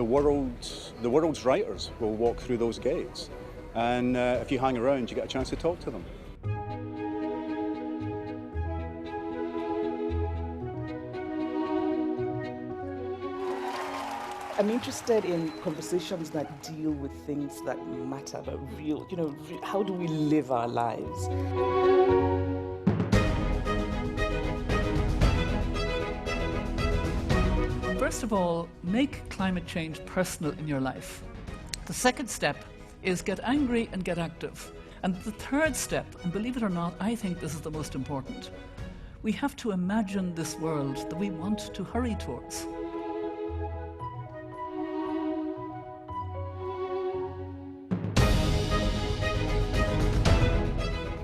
world's writers will walk through those gates. And if you hang around, you get a chance to talk to them. I'm interested in conversations that deal with things that matter, but real, how do we live our lives? First of all, make climate change personal in your life. The second step is get angry and get active. And the third step, and believe it or not, I think this is the most important. We have to imagine this world that we want to hurry towards.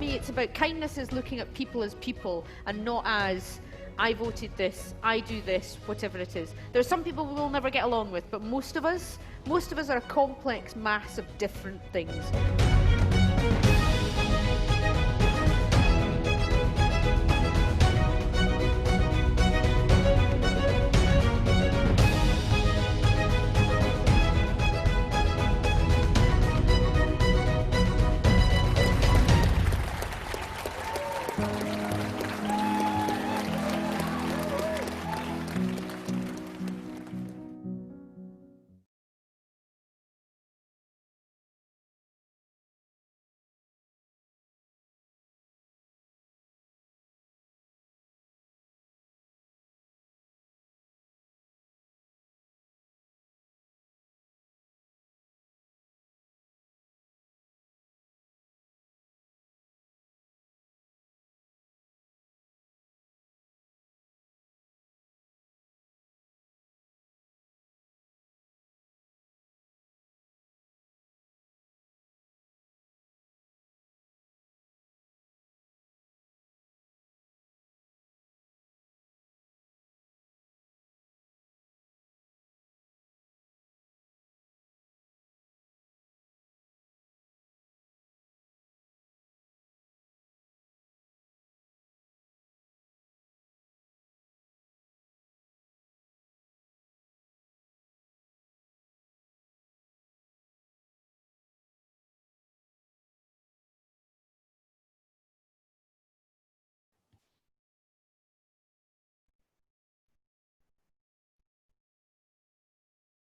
It's about kindness is looking at people as people and not as I voted this, I do this, whatever it is. There are some people we will never get along with, but most of us are a complex mass of different things.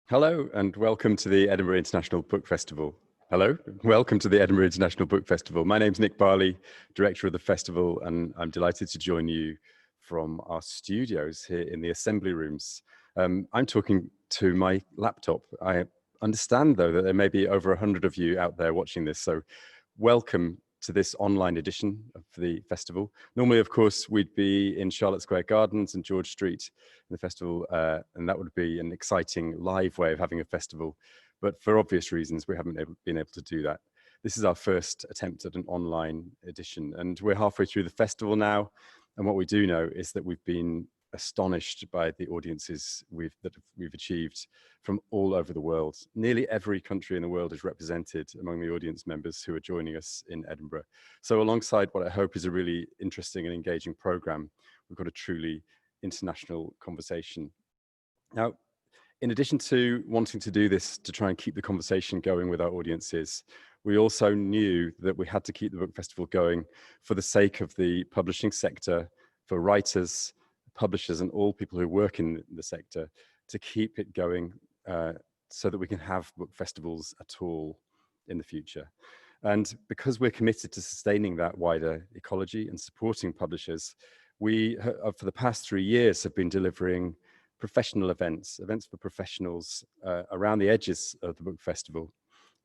Hello and welcome to the Edinburgh International Book Festival. Hello, welcome to the Edinburgh International Book Festival. My name's Nick Barley, Director of the festival, and I'm delighted to join you from our studios here in the assembly rooms. I'm talking to my laptop. I understand though that there may be over 100 of you out there watching this, so welcome to this online edition of the festival. Normally, of course, we'd be in Charlotte Square Gardens and George Street in the festival, and that would be an exciting live way of having a festival. But for obvious reasons, we haven't been able to do that. This is our first attempt at an online edition, and we're halfway through the festival now. And what we do know is that we've been astonished by the audiences that we've achieved from all over the world. Nearly every country in the world is represented among the audience members who are joining us in Edinburgh. So alongside what I hope is a really interesting and engaging program, we've got a truly international conversation. Now, in addition to wanting to do this to try and keep the conversation going with our audiences, we also knew that we had to keep the book festival going for the sake of the publishing sector, for writers, publishers, and all people who work in the sector, to keep it going so that we can have book festivals at all in the future. And because we're committed to sustaining that wider ecology and supporting publishers, we, for the past 3 years, have been delivering professional events for professionals around the edges of the book festival.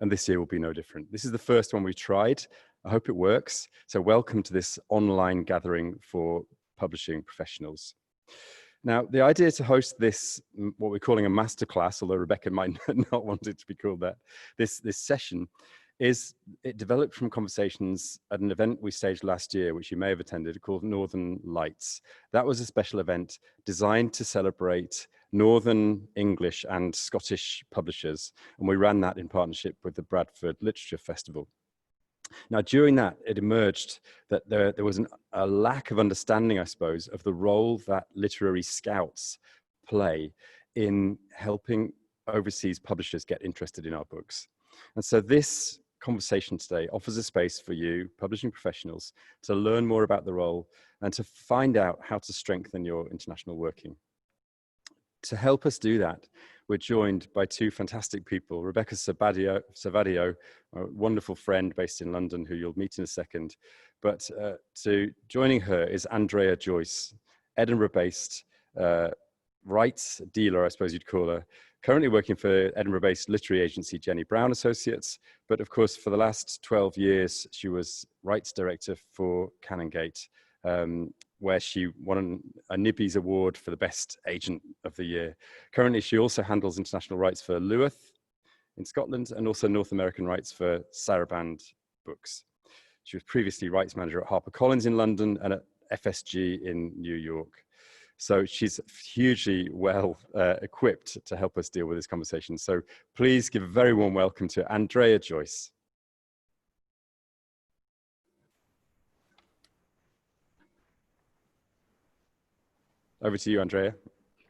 And this year will be no different. This is the first one we've tried. I hope it works. So welcome to this online gathering for publishing professionals. Now, the idea to host this, what we're calling a masterclass, although Rebecca might not want it to be called that, this session, is it developed from conversations at an event we staged last year, which you may have attended, called Northern Lights. That was a special event designed to celebrate Northern English and Scottish publishers, and we ran that in partnership with the Bradford Literature Festival. Now, during that, it emerged that there was a lack of understanding, I suppose, of the role that literary scouts play in helping overseas publishers get interested in our books. And so this conversation today offers a space for you, publishing professionals, to learn more about the role and to find out how to strengthen your international working. To help us do that, we're joined by two fantastic people, Rebecca Servadio, a wonderful friend based in London who you'll meet in a second. But joining her is Andrea Joyce, Edinburgh-based rights dealer, I suppose you'd call her, currently working for Edinburgh-based literary agency Jenny Brown Associates. But of course, for the last 12 years, she was rights director for Canongate, where she won a Nibbies Award for the Best Agent of the Year. Currently, she also handles international rights for Lewith in Scotland and also North American rights for Saraband Books. She was previously rights manager at HarperCollins in London and at FSG in New York. So she's hugely well equipped to help us deal with this conversation. So please give a very warm welcome to Andrea Joyce. Over to you, Andrea.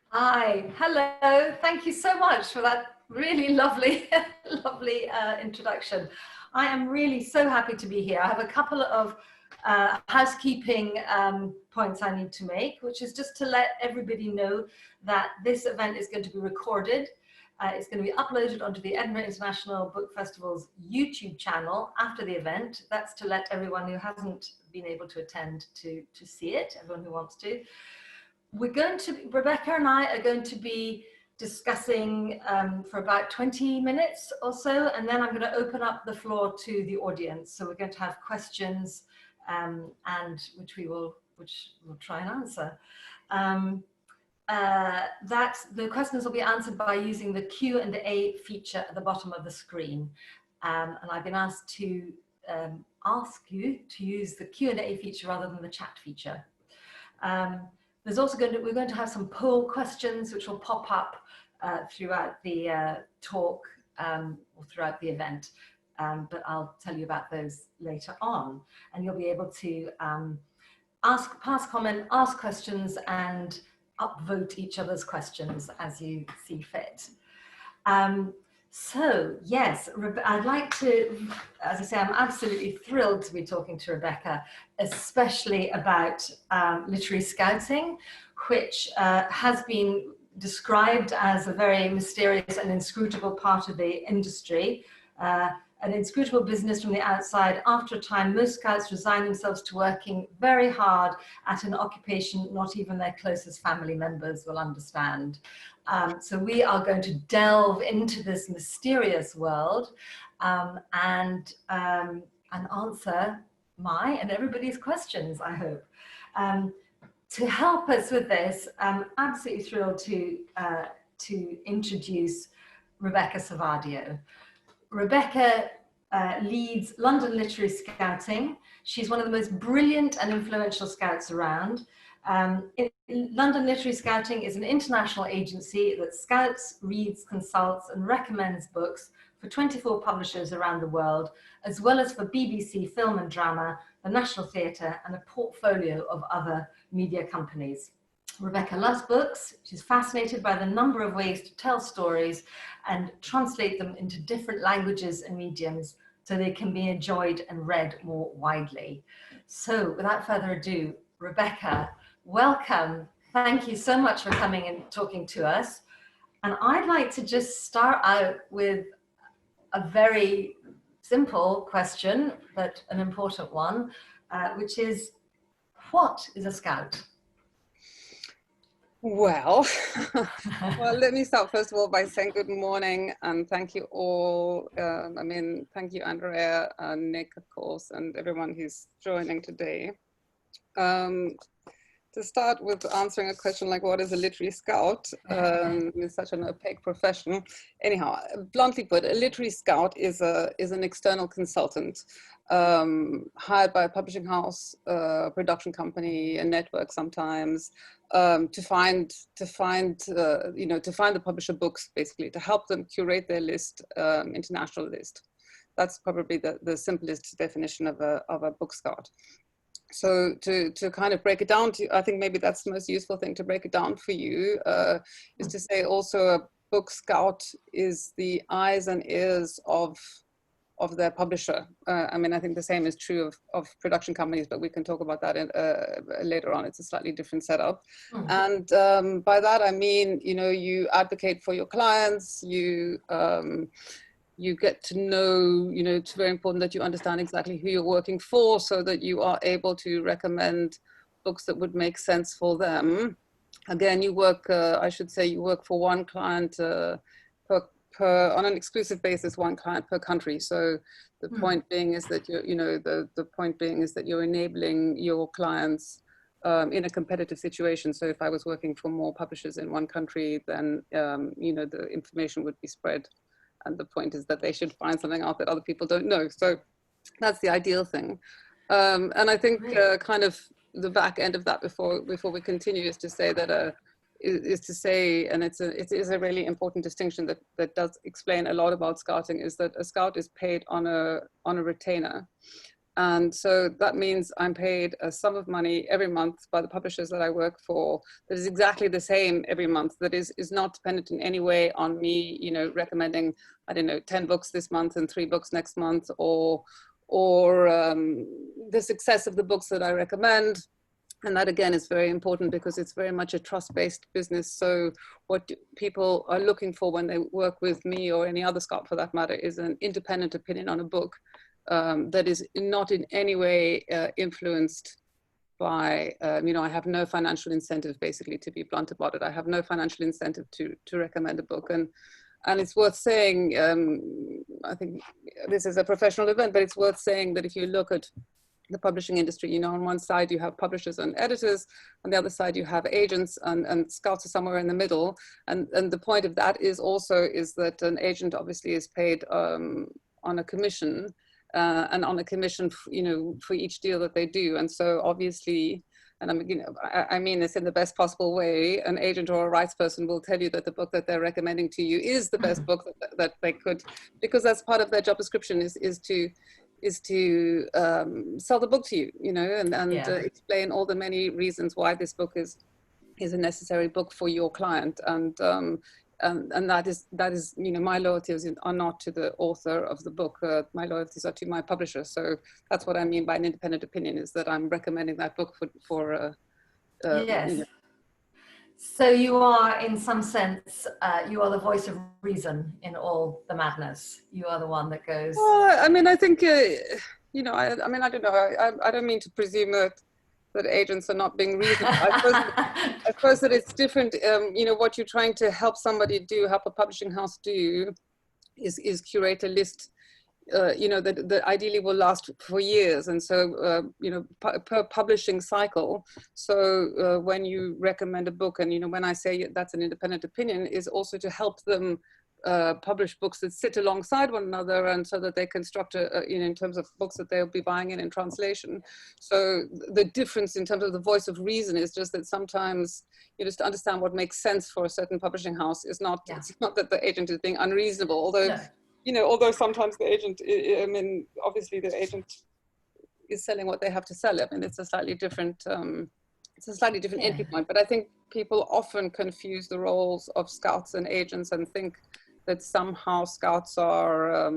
Hi, hello. Thank you so much for that really lovely, lovely introduction. I am really so happy to be here. I have a couple of housekeeping points I need to make, which is just to let everybody know that this event is going to be recorded. It's going to be uploaded onto the Edinburgh International Book Festival's YouTube channel after the event. That's to let everyone who hasn't been able to attend to see it, everyone who wants to. Rebecca and I are going to be discussing for about 20 minutes or so, and then I'm going to open up the floor to the audience. So we're going to have questions, and which we'll try and answer. The questions will be answered by using the Q&A feature at the bottom of the screen. And I've been asked to ask you to use the Q&A feature rather than the chat feature. There's also we're going to have some poll questions which will pop up throughout the talk or throughout the event, but I'll tell you about those later on. And you'll be able to pass comment, ask questions, and upvote each other's questions as you see fit. So yes, I'd like to, as I say, I'm absolutely thrilled to be talking to Rebecca, especially about literary scouting, which has been described as a very mysterious and inscrutable part of the industry, an inscrutable business from the outside. After a time, most scouts resign themselves to working very hard at an occupation not even their closest family members will understand. So we are going to delve into this mysterious world and answer my and everybody's questions, I hope. To help us with this, I'm absolutely thrilled to introduce Rebecca Servadio. Rebecca leads London Literary Scouting. She's one of the most brilliant and influential scouts around. London Literary Scouting is an international agency that scouts, reads, consults, and recommends books for 24 publishers around the world, as well as for BBC Film and Drama, the National Theatre, and a portfolio of other media companies. Rebecca loves books. She's fascinated by the number of ways to tell stories and translate them into different languages and mediums so they can be enjoyed and read more widely. So without further ado, Rebecca, welcome. Thank you so much for coming and talking to us. And I'd like to just start out with a very simple question, but an important one, which is, what is a scout? Well, let me start first of all by saying good morning and thank you all. Thank you, Andrea, Nick, of course, and everyone who's joining today. To start with answering a question like, what is a literary scout? It's such an opaque profession. Anyhow, bluntly put, a literary scout is an external consultant hired by a publishing house, production company, a network sometimes, to find the publisher books, basically, to help them curate their list, international list. That's probably the simplest definition of a book scout. So to kind of break it down, I think maybe that's the most useful thing to break it down for you, is to say also a book scout is the eyes and ears of their publisher. I mean, I think the same is true of production companies, but we can talk about that later on. It's a slightly different setup. And by that, I mean, you know, you advocate for your clients, you get to know, you know, it's very important that you understand exactly who you're working for so that you are able to recommend books that would make sense for them. Again, you work, I should say, you work for one client on an exclusive basis, one client per country. So the point being is that the point being is that you're enabling your clients in a competitive situation. So if I was working for more publishers in one country, then you know, the information would be spread, and the point is that they should find something out that other people don't know. So that's the ideal thing. And I think kind of the back end of that before we continue is to say that and it is a really important distinction that does explain a lot about scouting, is that a scout is paid on a retainer. And so that means I'm paid a sum of money every month by the publishers that I work for that is exactly the same every month, that is not dependent in any way on me, you know, recommending, I don't know, 10 books this month and 3 books next month, or the success of the books that I recommend. And that again is very important because it's very much a trust-based business. So what people are looking for when they work with me or any other scout for that matter is an independent opinion on a book that is not in any way influenced by, you know, I have no financial incentive, basically, to be blunt about it. I have no financial incentive to recommend a book. And it's worth saying, I think this is a professional event, but it's worth saying that if you look at the publishing industry, you know, on one side you have publishers and editors, on the other side you have agents, and scouts are somewhere in the middle. And the point of that is that an agent obviously is paid on a commission, and on a commission, you know, for each deal that they do. And so obviously, and I mean this in the best possible way, an agent or a rights person will tell you that the book that they're recommending to you is the best book that they could, because that's part of their job description, is to sell the book to you, you know, and explain all the many reasons why this book is a necessary book for your client. And that is, you know, my loyalties are not to the author of the book. My loyalties are to my publisher. So that's what I mean by an independent opinion, is that I'm recommending that book for yes. You know. So you are, in some sense, you are the voice of reason in all the madness. You are the one that goes. I mean, I think, you know, I mean, I don't know. I don't mean to presume that agents are not being reasonable. I suppose that it's different. You know, what you're trying to help somebody do, help a publishing house do, is curate a list, you know, that ideally will last for years. And so, you know, per publishing cycle. So when you recommend a book, and, you know, when I say that's an independent opinion, is also to help them publish books that sit alongside one another, and so that they can structure, you know, in terms of books that they'll be buying in translation. So the difference in terms of the voice of reason is just that sometimes, you know, just to understand what makes sense for a certain publishing house is not, it's not that the agent is being unreasonable, although, you know, although sometimes the agent, I mean, obviously the agent is selling what they have to sell. I mean, it's a slightly different, entry point, but I think people often confuse the roles of scouts and agents and think that somehow scouts are,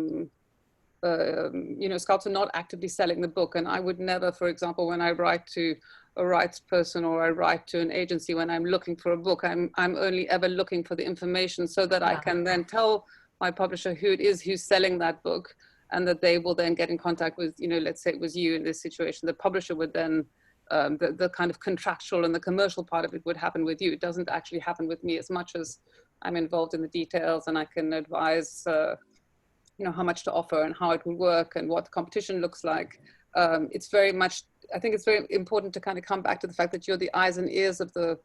you know, scouts are not actively selling the book. And I would never, for example, when I write to a rights person or I write to an agency, when I'm looking for a book, I'm only ever looking for the information so that I can then tell my publisher who it is who's selling that book, and that they will then get in contact with, you know, let's say it was you in this situation, the publisher would then, the kind of contractual and the commercial part of it would happen with you. It doesn't actually happen with me, as much as I'm involved in the details and I can advise, you know, how much to offer and how it will work and what the competition looks like. It's very much, I think it's very important to kind of come back to the fact that you're the eyes and ears of the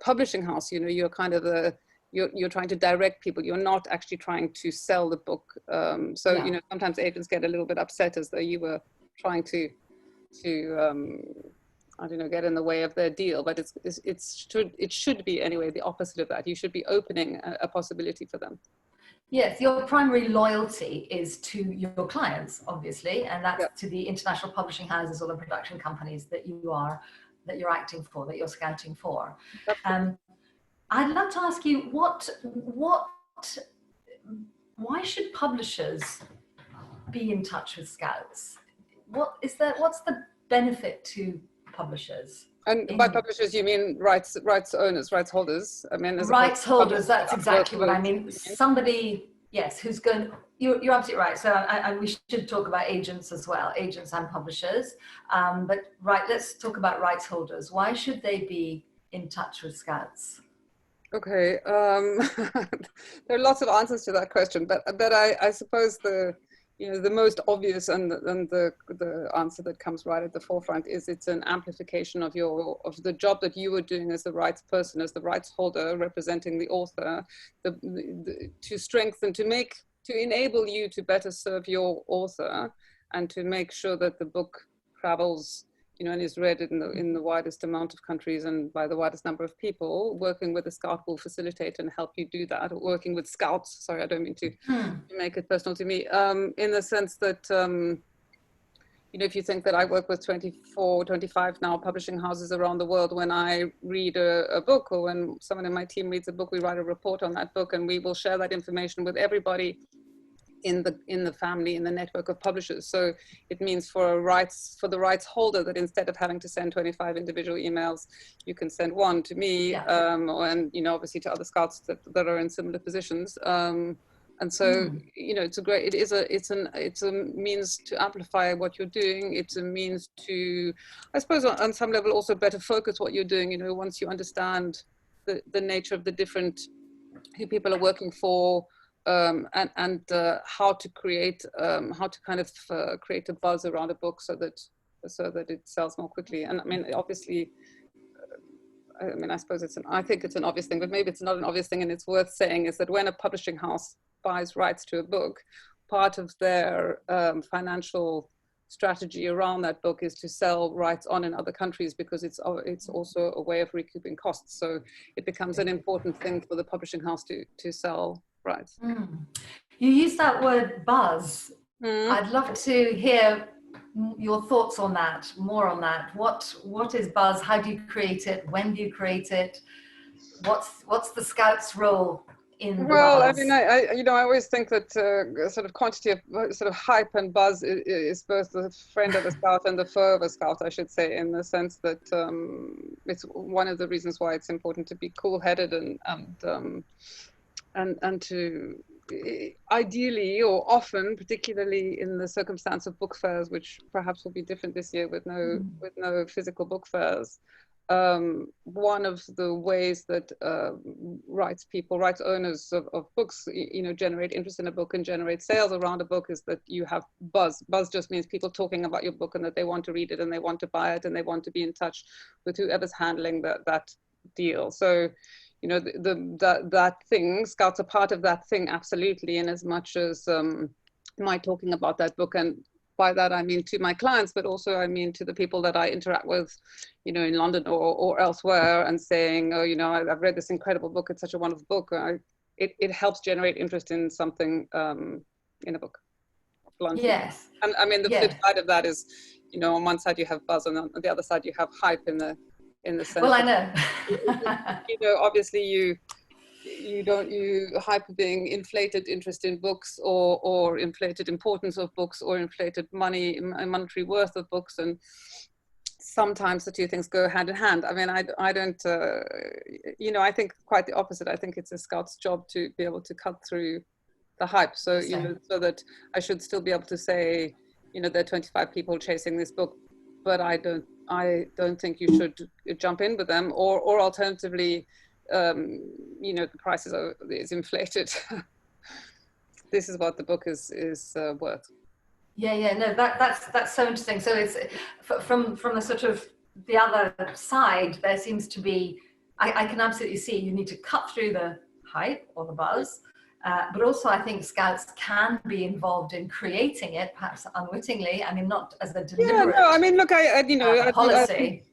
publishing house. You know, you're kind of you're trying to direct people. You're not actually trying to sell the book. You know, sometimes agents get a little bit upset as though you were trying to I don't know, get in the way of their deal, but it should be anyway the opposite of that. You should be opening a possibility for them. Yes, your primary loyalty is to your clients, obviously, and that's to the international publishing houses or the production companies that you're acting for, that you're scouting for. I'd love to ask you why should publishers be in touch with Scouts? What's the benefit to publishers? And by publishers, you mean rights owners, rights holders? I mean, rights holders. That's exactly what I mean. Somebody, yes, who's going. You're absolutely right. So, and we should talk about agents as well, agents and publishers. But let's talk about rights holders. Why should they be in touch with Scouts? Okay, there are lots of answers to that question, but I suppose the most obvious and the answer that comes right at the forefront is it's an amplification of the job that you were doing as the rights person, as the rights holder representing the author, to strengthen, to enable you to better serve your author and to make sure that the book travels, and is read in the widest amount of countries and by the widest number of people. Working with a Scout will facilitate and help you do that. Or working with Scouts, sorry, I don't mean to make it personal to me, in the sense that, if you think that I work with 24, 25 now publishing houses around the world, when I read a book or when someone in my team reads a book, we write a report on that book and we will share that information with everybody in the family, in the network of publishers. So it means for the rights holder that instead of having to send 25 individual emails, you can send one to me, and obviously to other Scouts that are in similar positions. And so it's a means to amplify what you're doing. It's a means to, I suppose, on some level also better focus what you're doing. Once you understand the nature of the different who people are working for. And how to create create a buzz around a book so that it sells more quickly. And I mean, obviously, I suppose I think it's an obvious thing, but maybe it's not an obvious thing, and it's worth saying is that when a publishing house buys rights to a book, part of their financial strategy around that book is to sell rights on in other countries, because it's also a way of recouping costs. So it becomes an important thing for the publishing house to sell rights. You use that word buzz. I'd love to hear your thoughts on that, more on that. What is buzz? How do you create it? When do you create it? What's the Scout's role in the buzz? I mean, I always think that sort of quantity of sort of hype and buzz is both the friend of a Scout and the foe of a Scout, I should say, in the sense that it's one of the reasons why it's important to be cool-headed and to ideally, or often, particularly in the circumstance of book fairs, which perhaps will be different this year with no physical book fairs. One of the ways that rights owners of books, generate interest in a book and generate sales around a book is that you have buzz. Buzz just means people talking about your book and that they want to read it and they want to buy it and they want to be in touch with whoever's handling that deal. So, that thing, Scouts are part of that thing, absolutely, in as much as my talking about that book, and by that I mean to my clients, but also I mean to the people that I interact with, in London or elsewhere, and saying, oh, I've read this incredible book, it's such a wonderful book. It helps generate interest in something in a book. Bluntly. Yes. And I mean, the flip side of that is, on one side you have buzz, and on the other side you have hype in the sense. Well, I know. Obviously you hype being inflated interest in books or inflated importance of books or inflated monetary worth of books, and sometimes the two things go hand in hand. I mean, I don't, I think quite the opposite. I think it's a Scout's job to be able to cut through the hype. So, so that I should still be able to say, there are 25 people chasing this book, but I don't think you should jump in with them, or alternatively, the price is inflated. This is what the book is worth. No, that's so interesting. So it's from the sort of the other side, there seems to be, I can absolutely see you need to cut through the hype or the buzz. But also I think Scouts can be involved in creating it, perhaps unwittingly. I mean, not as a deliberate policy.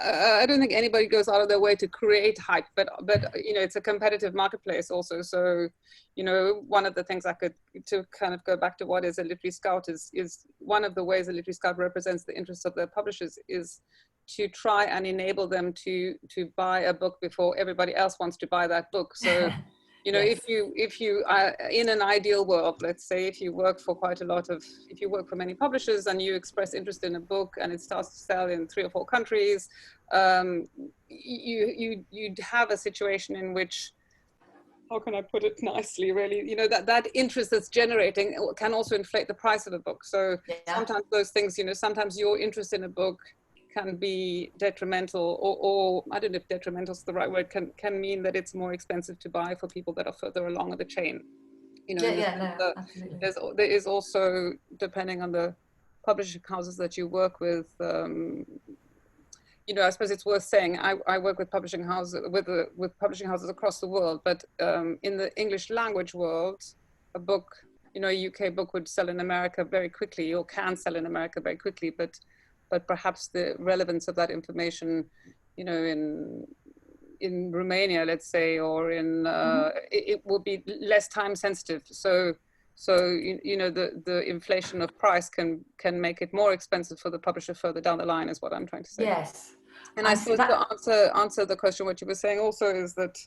I don't think anybody goes out of their way to create hype, but it's a competitive marketplace also. So, one of the things to kind of go back to what is a Literary Scout is one of the ways a Literary Scout represents the interests of their publishers is to try and enable them to buy a book before everybody else wants to buy that book. So, you know, Yes. if you are in an ideal world, let's say, if you work for many publishers and you express interest in a book and it starts to sell in 3 or 4 countries, you'd have a situation in which, how can I put it nicely, really, you know, that interest that's generating can also inflate the price of a book. So sometimes those things, you know, sometimes your interest in a book can be detrimental, or I don't know if detrimental is the right word, can mean that it's more expensive to buy for people that are further along the chain. You know, absolutely. there is also, depending on the publishing houses that you work with, you know, I suppose it's worth saying, I work with publishing houses, with publishing houses across the world, but in the English language world, a book, you know, a UK book would sell in America very quickly, or can sell in America very quickly, but perhaps the relevance of that information, you know, in Romania, let's say, or in, it will be less time sensitive. So you know, the inflation of price can make it more expensive for the publisher further down the line, is what I'm trying to say. Yes. And I suppose to answer the question, what you were saying also is that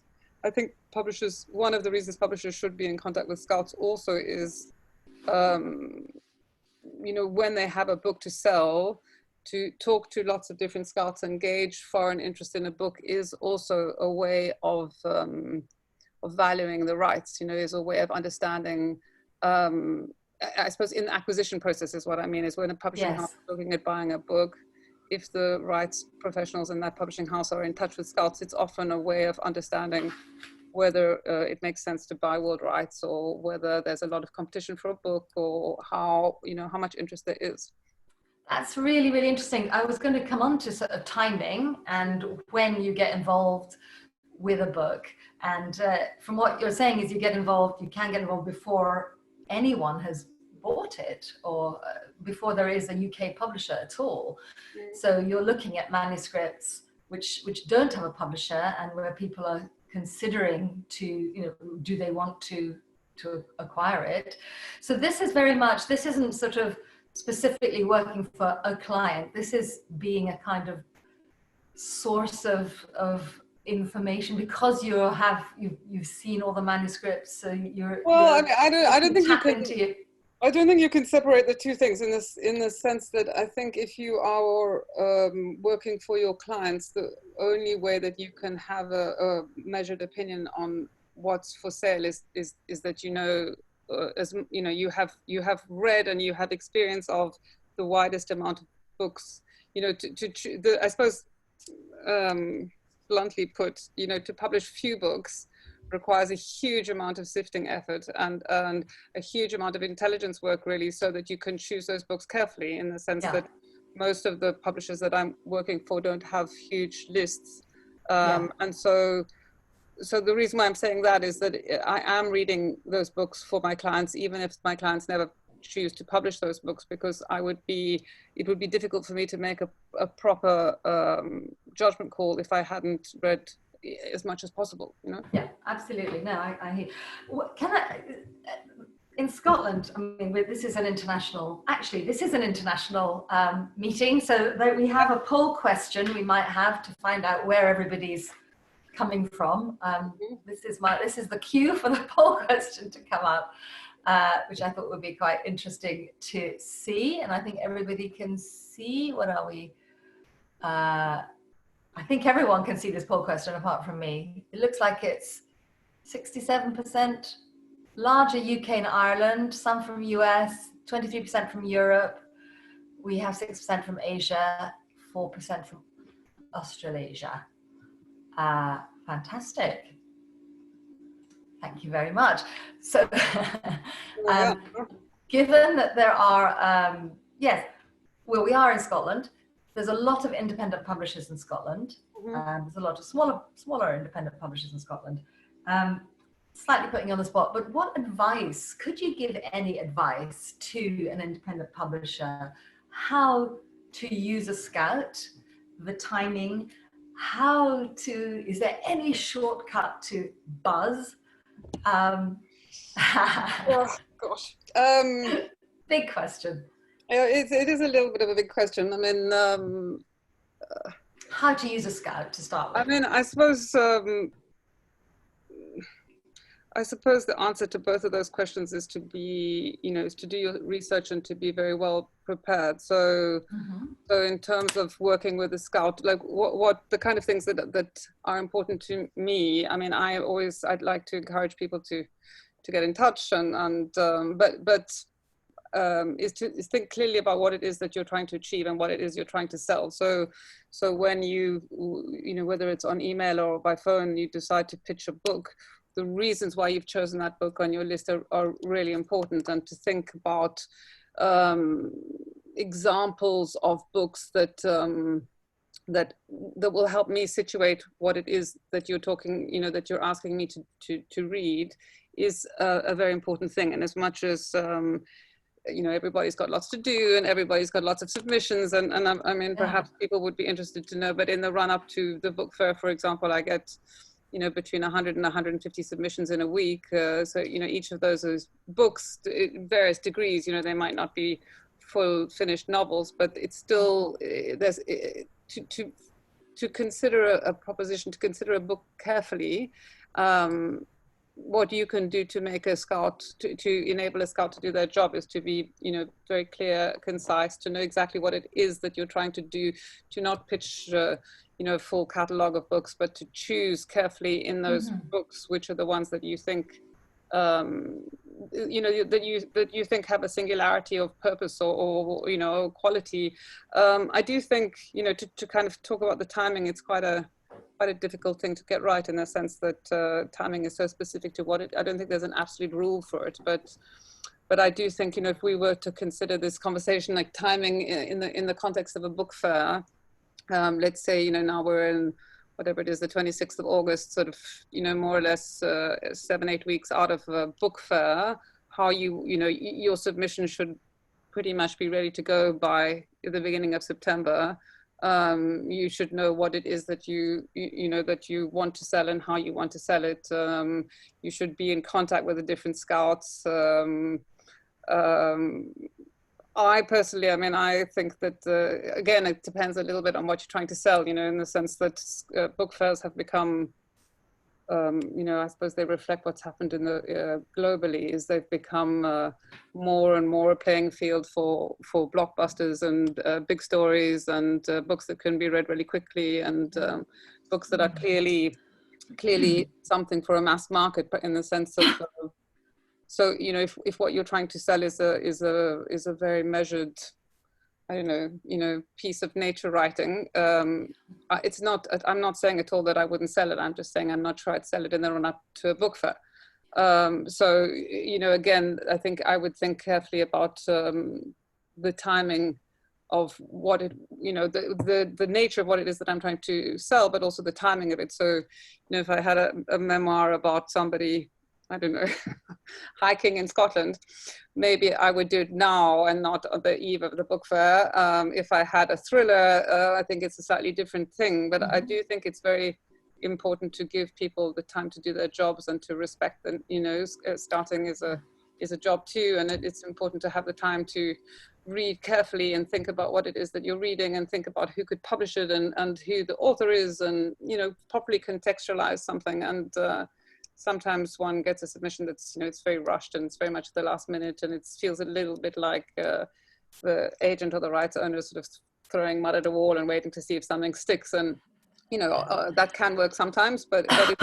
I think publishers, one of the reasons publishers should be in contact with Scouts also is, you know, when they have a book to sell, to talk to lots of different Scouts and gauge foreign interest in a book is also a way of valuing the rights, you know, is a way of understanding, I suppose in the acquisition process is what I mean, is when a publishing house is looking at buying a book, if the rights professionals in that publishing house are in touch with Scouts, it's often a way of understanding whether it makes sense to buy world rights, or whether there's a lot of competition for a book, or how, you know, how much interest there is. That's really, really interesting. I was going to come on to sort of timing and when you get involved with a book. And from what you're saying is you can get involved before anyone has bought it, or before there is a UK publisher at all. So you're looking at manuscripts which don't have a publisher, and where people are considering to, you know, do they want to acquire it. So this is very much, this isn't sort of specifically working for a client. This is being a kind of source of information, because you've seen all the manuscripts, so you're, well, I mean, I don't think you can. Into I don't think you can separate the two things in the sense that I think if you are working for your clients, the only way that you can have a measured opinion on what's for sale is that, you know, as you know, you have read and you have experience of the widest amount of books, you know, I suppose, bluntly put, you know, to publish few books requires a huge amount of sifting effort and a huge amount of intelligence work, really, so that you can choose those books carefully, in the sense that most of the publishers that I'm working for don't have huge lists. And so the reason why I'm saying that is that I am reading those books for my clients, even if my clients never choose to publish those books, because it would be difficult for me to make a proper judgment call if I hadn't read as much as possible, you know? Yeah, absolutely. No, I hear. In Scotland, I mean, this is an international meeting, so that we have a poll question we might have to find out where everybody's coming from. This is the cue for the poll question to come up, which I thought would be quite interesting to see. And I think everybody can see. What are we? I think everyone can see this poll question apart from me. It looks like it's 67% larger UK and Ireland, some from US, 23% from Europe. We have 6% from Asia, 4% from Australasia. Fantastic. Thank you very much. So, given that there are, we are in Scotland. There's a lot of independent publishers in Scotland. There's a lot of smaller independent publishers in Scotland. Slightly putting you on the spot, but what advice, could you give any advice to an independent publisher? How to use a Scout, the timing, is there any shortcut to buzz? Oh, gosh. Big question. It is a little bit of a big question. I mean, How to use a Scout to start with? I mean, I suppose the answer to both of those questions is to be, is to do your research and to be very well prepared. So, so in terms of working with a Scout, like what the kind of things that are important to me. I mean, I'd like to encourage people to get in touch is to think clearly about what it is that you're trying to achieve and what it is you're trying to sell. So when you whether it's on email or by phone, you decide to pitch a book, the reasons why you've chosen that book on your list are really important, and to think about examples of books that will help me situate what it is that you're talking, that you're asking me to read, is a very important thing. And as much as everybody's got lots to do and everybody's got lots of submissions, and I mean, perhaps people would be interested to know, but in the run up to the book fair, for example, I get between 100 and 150 submissions in a week. So, each of those books, various degrees, they might not be full finished novels, but it's still, there's to consider a proposition, to consider a book carefully. What you can do to make a Scout, to enable a Scout to do their job, is to be, very clear, concise, to know exactly what it is that you're trying to do, to not pitch a full catalogue of books, but to choose carefully in those books which are the ones that you think that you think have a singularity of purpose or quality. I do think to kind of talk about the timing, it's quite a difficult thing to get right, in the sense that timing is so specific to I don't think there's an absolute rule for it, but I do think if we were to consider this conversation like timing in the context of a book fair. Let's say, now we're in whatever it is, the 26th of August, sort of, more or less 7-8 weeks out of a book fair, how your submission should pretty much be ready to go by the beginning of September. You should know what it is that that you want to sell and how you want to sell it. You should be in contact with the different Scouts. I personally, I think that, again, it depends a little bit on what you're trying to sell, in the sense that book fairs have become, I suppose they reflect what's happened in the globally, is they've become more and more a playing field for blockbusters and big stories and books that can be read really quickly, and books that are clearly something for a mass market, but in the sense of so if what you're trying to sell is a very measured, piece of nature writing, it's not. I'm not saying at all that I wouldn't sell it. I'm just saying I'm not sure I'd sell it in the run up to a book fair. So again, I think I would think carefully about the timing of what it, the nature of what it is that I'm trying to sell, but also the timing of it. So if I had a memoir about somebody, I don't know, hiking in Scotland, maybe I would do it now and not on the eve of the book fair. If I had a thriller, I think it's a slightly different thing, but I do think it's very important to give people the time to do their jobs and to respect them. Starting is a job too, and it's important to have the time to read carefully and think about what it is that you're reading, and think about who could publish it and who the author is, and properly contextualize something. And sometimes one gets a submission that's, it's very rushed and it's very much at the last minute, and it feels a little bit like the agent or the rights owner sort of throwing mud at a wall and waiting to see if something sticks. And, that can work sometimes, but it's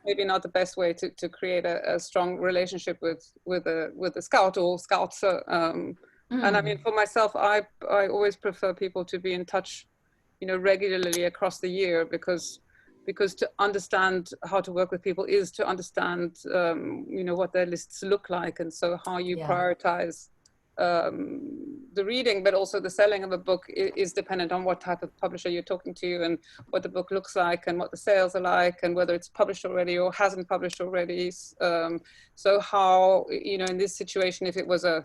maybe not the best way to create a strong relationship with a Scout or Scouts. And I mean, for myself, I always prefer people to be in touch, regularly across the year, because to understand how to work with people is to understand, what their lists look like. And so how you prioritize the reading, but also the selling of a book is dependent on what type of publisher you're talking to, and what the book looks like, and what the sales are like, and whether it's published already or hasn't published already. So how, in this situation, if it was a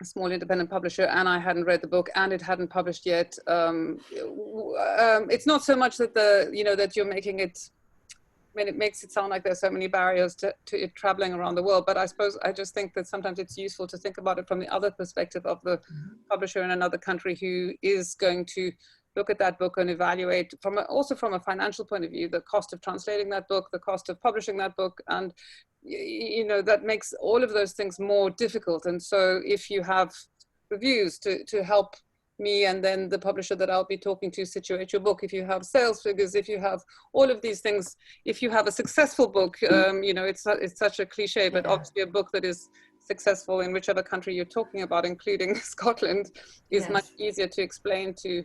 small independent publisher and I hadn't read the book and it hadn't published yet, it's not so much that that you're making mean, it makes it sound like there's so many barriers to it traveling around the world, but I suppose I just think that sometimes it's useful to think about it from the other perspective of the publisher in another country who is going to look at that book and evaluate also from a financial point of view, the cost of translating that book, the cost of publishing that book, and you know, that makes all of those things more difficult. And so if you have reviews to help me and then the publisher that I'll be talking to situate your book, if you have sales figures, if you have all of these things, if you have a successful book, you know, it's such a cliche, but obviously a book that is successful in whichever country you're talking about, including Scotland, is much easier to explain to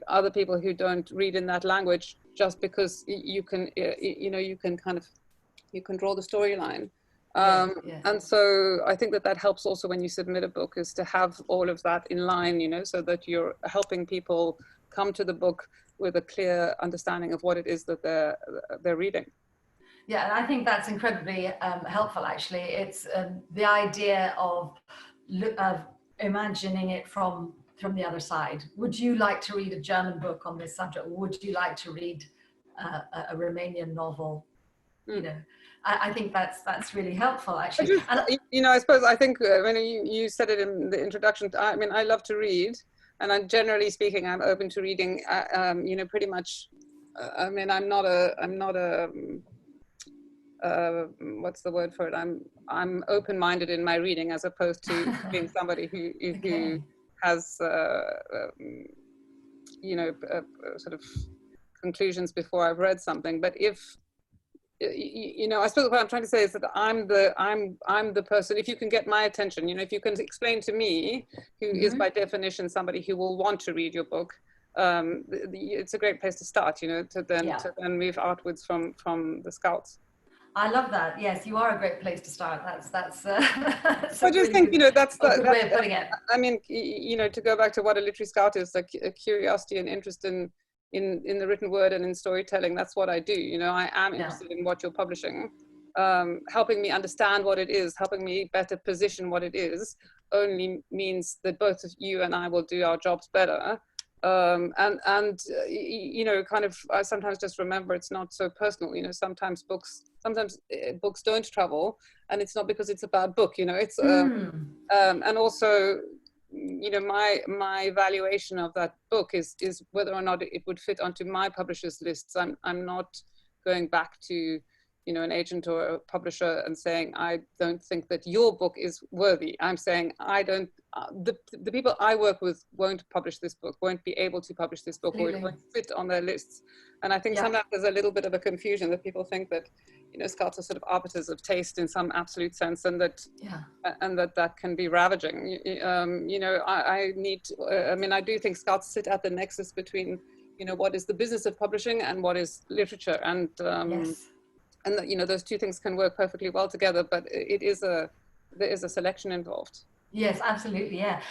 other people who don't read in that language, just because you can, you know, you can draw the storyline. And so I think that helps also when you submit a book, is to have all of that in line, you know, so that you're helping people come to the book with a clear understanding of what it is that they're reading. Yeah, and I think that's incredibly helpful, actually. It's the idea of imagining it from the other side. Would you like to read a German book on this subject? Or would you like to read a Romanian novel? You know, I think that's really helpful, actually. You know, I think when you said it in the introduction, I mean, I love to read, and generally speaking, I'm open to reading. You know, pretty much. I mean, I'm not a what's the word for it? I'm open-minded in my reading, as opposed to being somebody who has you know, sort of conclusions before I've read something. But if you know, I suppose what I'm trying to say is that I'm the person, if you can get my attention, you know, if you can explain to me, who is by definition somebody who will want to read your book, it's a great place to start, you know, to then move outwards from the Scouts. I love that. Yes, you are a great place to start. That's I just think, you know, that's the way of putting it. I mean, you know, to go back to what a literary scout is, like a curiosity and interest in the written word and in storytelling. That's what I do. You know, I am interested in what you're publishing, helping me understand what it is, helping me better position what it is, only means that both of you and I will do our jobs better. You know, kind of, I sometimes just remember it's not so personal. You know, sometimes books don't travel, and it's not because it's a bad book. You know, it's and also, you know, my evaluation of that book is whether or not it would fit onto my publishers' lists. I'm not going back to, you know, an agent or a publisher and saying, I don't think that your book is worthy. I'm saying, I don't, the people I work with won't publish this book, won't be able to publish this book, or it won't fit on their lists. And I think sometimes there's a little bit of a confusion that people think that, you know, Scouts are sort of arbiters of taste in some absolute sense, and that that can be ravaging. You know, I mean, I do think Scouts sit at the nexus between, you know, what is the business of publishing and what is literature, and and that, you know, those two things can work perfectly well together, but there is a selection involved. Yes, absolutely. Yeah,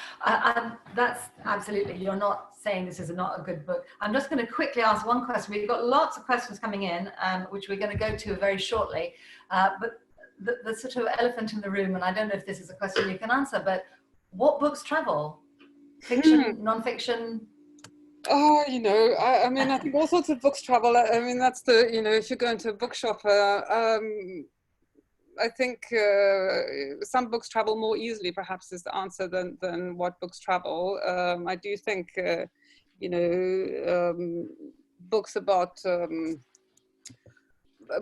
that's absolutely. You're not saying this is not a good book. I'm just going to quickly ask one question. We've got lots of questions coming in, which we're going to go to very shortly. But the sort of elephant in the room, and I don't know if this is a question you can answer, but what books travel? Fiction, non-fiction? Oh, you know, I mean, I think all sorts of books travel. I mean, that's the, you know, if you go into a bookshop, I think some books travel more easily, perhaps, is the answer than what books travel. I do think, you know, books about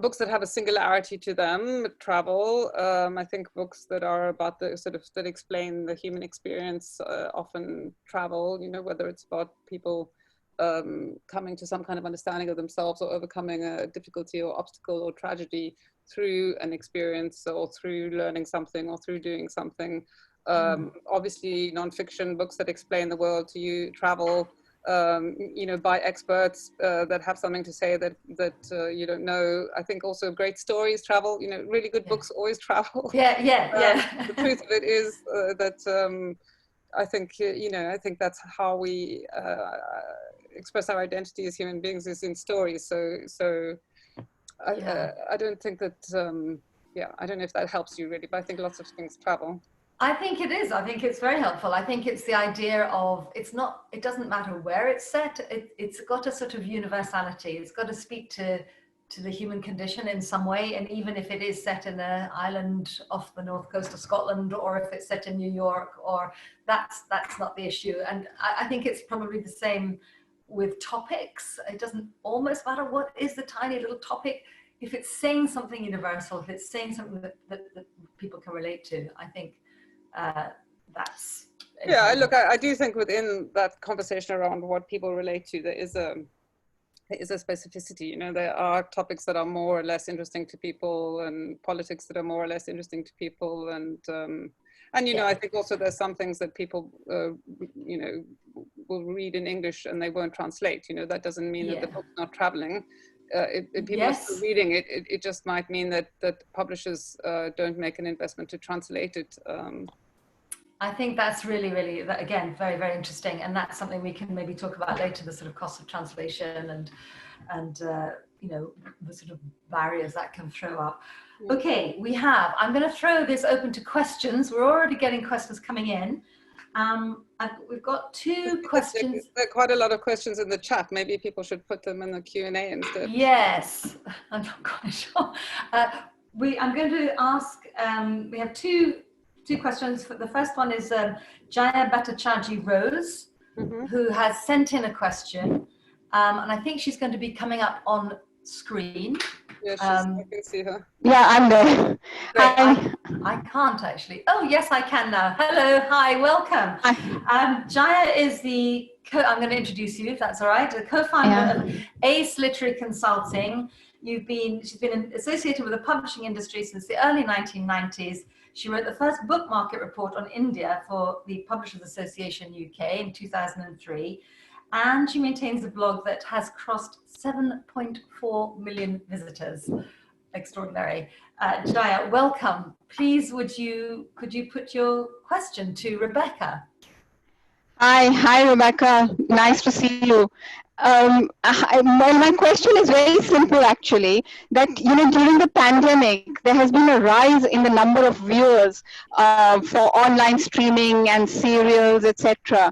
books that have a singularity to them travel. I think books that are about the sort of, that explain the human experience often travel, you know, whether it's about people coming to some kind of understanding of themselves, or overcoming a difficulty or obstacle or tragedy through an experience, or through learning something, or through doing something. Obviously, nonfiction books that explain the world to you travel, you know, by experts that have something to say that you don't know. I think also great stories travel. You know, really good books always travel. The truth of it is that I think, you know, I think that's how we express our identity as human beings, is in stories. So I don't think that, I don't know if that helps you really, but I think lots of things travel. I think it is. I think it's very helpful. I think it's the idea of, it doesn't matter where it's set. It's got a sort of universality. It's got to speak to to the human condition in some way, and even if it is set in an island off the north coast of Scotland, or if it's set in New York, or that's not the issue. And I think it's probably the same with topics. It doesn't almost matter what is the tiny little topic. If it's saying something universal, if it's saying something that people can relate to, I think that's... Yeah, look, I do think within that conversation around what people relate to, there is a specificity. You know, there are topics that are more or less interesting to people, and politics that are more or less interesting to people, and you know, I think also there's some things that people you know, will read in English and they won't translate. You know, that doesn't mean that the book's not traveling. If people are still reading it, it just might mean that publishers don't make an investment to translate it. I think that's really, again, very, very interesting, and that's something we can maybe talk about later, the sort of cost of translation and you know, the sort of barriers that can throw up. Okay, I'm going to throw this open to questions. We're already getting questions coming in. We've got two questions. There are quite a lot of questions in the chat. Maybe people should put them in the Q&A instead. Yes, I'm not quite sure. I'm going to ask, we have two questions. The first one is Jaya Bhattacharjee Rose, who has sent in a question, and I think she's going to be coming up on screen. Yeah, I can see her. Yeah, I'm there. I can't actually. Oh, yes, I can now. Hello, hi, welcome. Hi. Jaya is I'm going to introduce you, if that's all right, the co-founder of Ace Literary Consulting. She's been associated with the publishing industry since the early 1990s. She wrote the first book market report on India for the Publishers Association UK in 2003. And she maintains a blog that has crossed 7.4 million visitors. Extraordinary. Jaya, welcome. Please, could you put your question to Rebecca? Hi, Rebecca. Nice to see you. My question is very simple, actually. That, you know, during the pandemic, there has been a rise in the number of viewers for online streaming and serials, etc.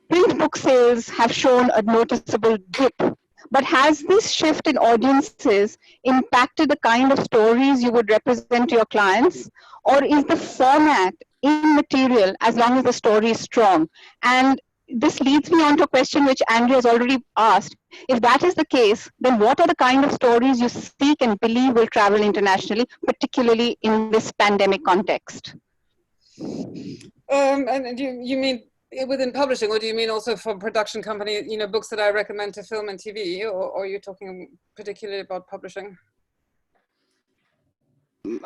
Print book sales have shown a noticeable dip. But has this shift in audiences impacted the kind of stories you would represent to your clients? Or is the format immaterial as long as the story is strong? And this leads me on to a question which Andrea has already asked. If that is the case, then what are the kind of stories you seek and believe will travel internationally, particularly in this pandemic context? And you mean within publishing, or do you mean also for production company, you know, books that I recommend to film and TV, or are you talking particularly about publishing?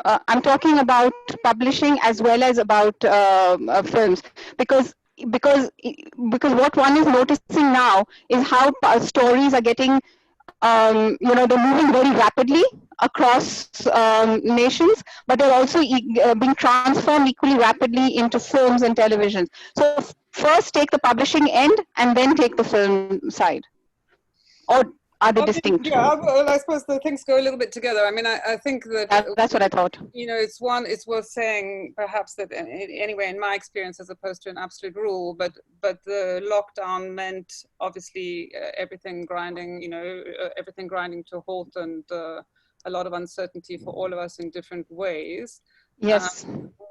I'm talking about publishing as well as about films, because what one is noticing now is how stories are getting, you know, they're moving very rapidly across nations, but they're also being transformed equally rapidly into films and television. So first take the publishing end and then take the film side, or are they distinct? Yeah, well, I suppose the things go a little bit together. I mean, I think that that's what I thought. You know, it's worth saying perhaps that anyway, in my experience, as opposed to an absolute rule, but the lockdown meant obviously everything grinding to a halt, and a lot of uncertainty for all of us in different ways. Yes.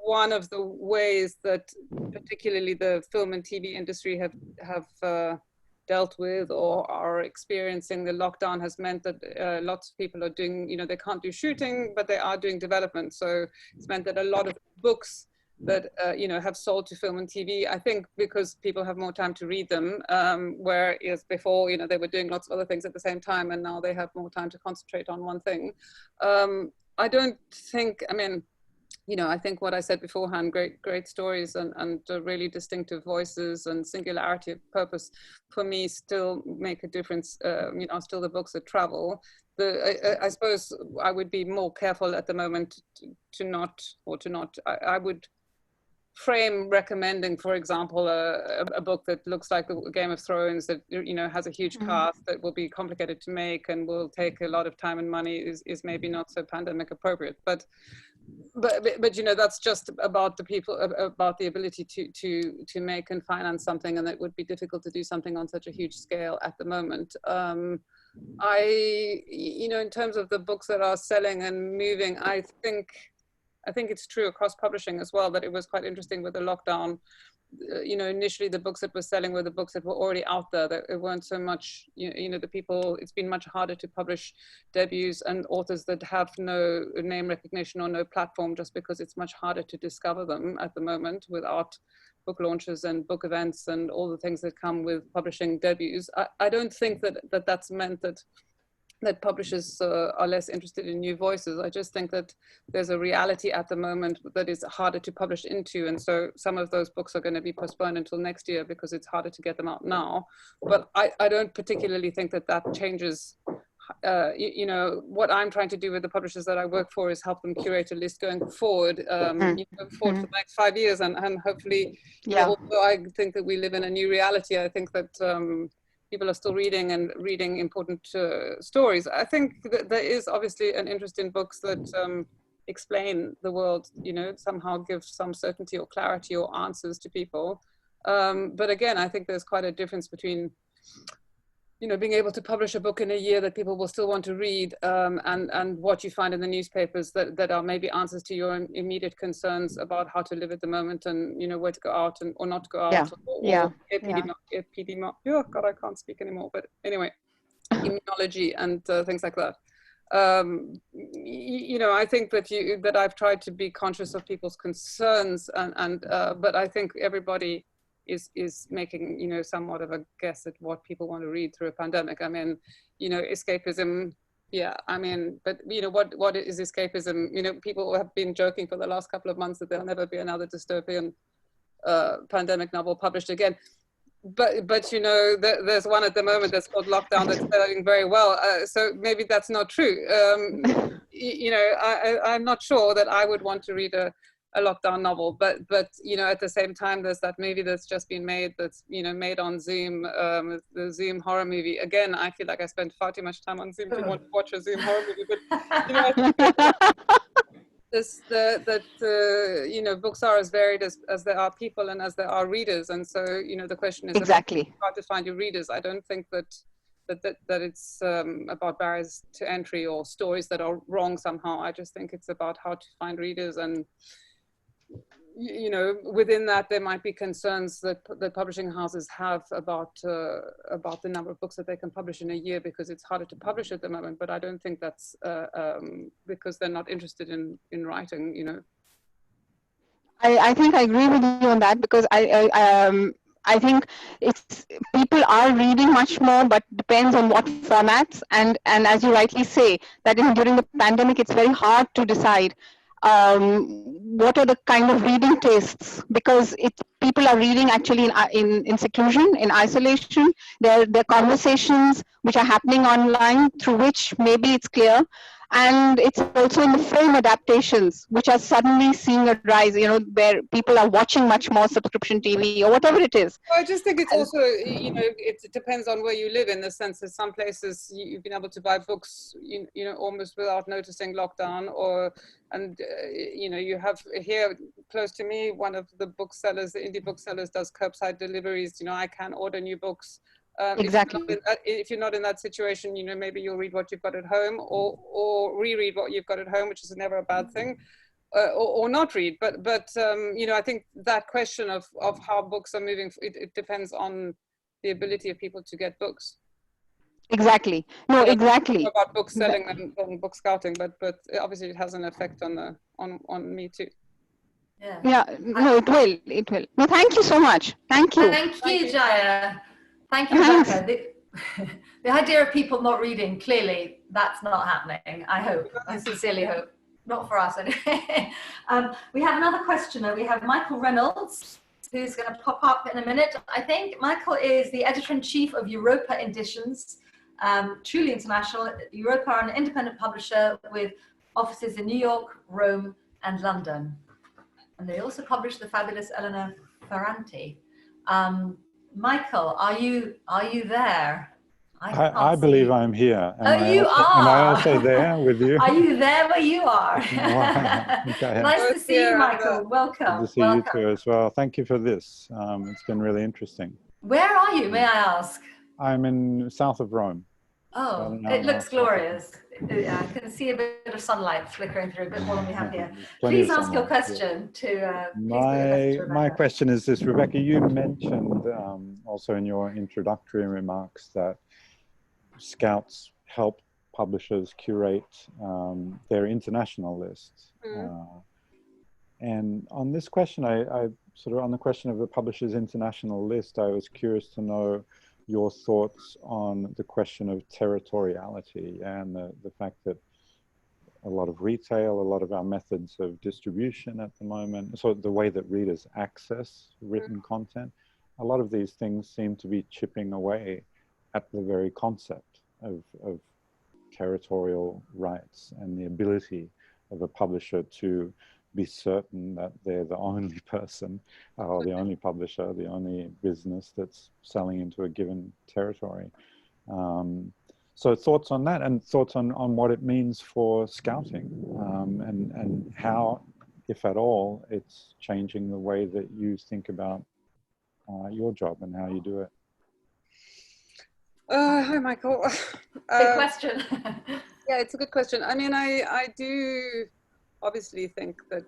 One of the ways that particularly the film and TV industry have dealt with or are experiencing the lockdown has meant that lots of people are doing, you know, they can't do shooting, but they are doing development. So it's meant that a lot of books that, you know, have sold to film and TV, I think because people have more time to read them, whereas before, you know, they were doing lots of other things at the same time, and now they have more time to concentrate on one thing. I don't think, I mean, you know, I think what I said beforehand, great stories and really distinctive voices and singularity of purpose, for me, still make a difference. You know, still the books that travel. I suppose I would be more careful at the moment I would frame recommending, for example, a book that looks like the Game of Thrones, that, you know, has a huge cast, that will be complicated to make and will take a lot of time and money, is maybe not so pandemic appropriate. But you know, that's just about the people, about the ability to make and finance something, and it would be difficult to do something on such a huge scale at the moment. in terms of the books that are selling and moving, I think it's true across publishing as well, that it was quite interesting with the lockdown. Initially the books that were selling were the books that were already out there, that it weren't so much, the people, it's been much harder to publish debuts and authors that have no name recognition or no platform, just because it's much harder to discover them at the moment without book launches and book events and all the things that come with publishing debuts. I don't think that's meant that publishers are less interested in new voices. I just think that there's a reality at the moment that is harder to publish into. And so some of those books are going to be postponed until next year because it's harder to get them out now. But I don't particularly think that changes. What I'm trying to do with the publishers that I work for is help them curate a list going forward, for the next 5 years. And hopefully, although I think that we live in a new reality, I think that people are still reading important stories. I think that there is obviously an interest in books that explain the world, somehow give some certainty or clarity or answers to people. But again, I think there's quite a difference between, being able to publish a book in a year that people will still want to read, and what you find in the newspapers that are maybe answers to your immediate concerns about how to live at the moment, and where to go out or not to go out, or God, I can't speak anymore. But anyway, immunology and things like that. I think that I've tried to be conscious of people's concerns, but I think everybody is making, somewhat of a guess at what people want to read through a pandemic. I mean, escapism, but what is escapism? People have been joking for the last couple of months that there'll never be another dystopian pandemic novel published again. But there's one at the moment that's called Lockdown that's selling very well. So maybe that's not true. I'm not sure that I would want to read a lockdown novel, but at the same time, there's that movie that's just been made, that's made on Zoom, the Zoom horror movie. Again, I feel like I spent far too much time on Zoom to want to watch a Zoom horror movie, but I think books are as varied as there are people and as there are readers, and so the question is exactly how to find your readers. I don't think that it's about barriers to entry or stories that are wrong somehow. I just think it's about how to find readers, and within that there might be concerns that publishing houses have about the number of books that they can publish in a year, because it's harder to publish at the moment. But I don't think that's because they're not interested in writing. I think I agree with you on that, because I think it's people are reading much more, but depends on what formats. And as you rightly say, that during the pandemic, it's very hard to decide what are the kind of reading tastes, because people are reading actually in seclusion, in isolation. There are conversations which are happening online through which maybe it's clear. And it's also in the film adaptations, which are suddenly seeing a rise, where people are watching much more subscription TV or whatever it is. I just think it's also, it depends on where you live, in the sense that some places you've been able to buy books, almost without noticing lockdown, you have here close to me, one of the booksellers, the indie booksellers, does curbside deliveries. I can order new books. Exactly. If you're not in that situation, maybe you'll read what you've got at home, or reread what you've got at home, which is never a bad thing, or not read. But I think that question of how books are moving, it depends on the ability of people to get books. Exactly. No, exactly. About book selling and book scouting, but obviously it has an effect on me too. Yeah. No, it will. No, thank you so much. Thank you. Thank you, Jaya. Thank you, Rebecca. The idea of people not reading, clearly that's not happening. I sincerely hope. Not for us anyway. We have another questioner. We have Michael Reynolds, who's going to pop up in a minute, I think. Michael is the editor-in-chief of Europa Editions, truly international. Europa are an independent publisher with offices in New York, Rome, and London. And they also publish the fabulous Eleanor Ferranti. Michael, are you there? I believe I'm here. You are. Am I also there with you? Are you there where you are? Okay. Nice to see you, Michael. Welcome. Good to see you too as well. Thank you for this. It's been really interesting. Where are you, may I ask? I'm in south of Rome. Oh, it looks glorious. I can see a bit of sunlight flickering through, a bit more than we have here. Please ask your question to my question is this, Rebecca, you mentioned also in your introductory remarks that Scouts help publishers curate their international lists. And on this question, I sort of on the question of the publisher's international list, I was curious to know your thoughts on the question of territoriality and the fact that a lot of retail, a lot of our methods of distribution at the moment, so the way that readers access written content, a lot of these things seem to be chipping away at the very concept of territorial rights and the ability of a publisher to be certain that they're the only person or the only publisher, the only business that's selling into a given territory. So thoughts on that, and thoughts on what it means for scouting, and how, if at all, it's changing the way that you think about your job and how you do it. Hi, Michael. Good question. Yeah, it's a good question. I mean, I do obviously think that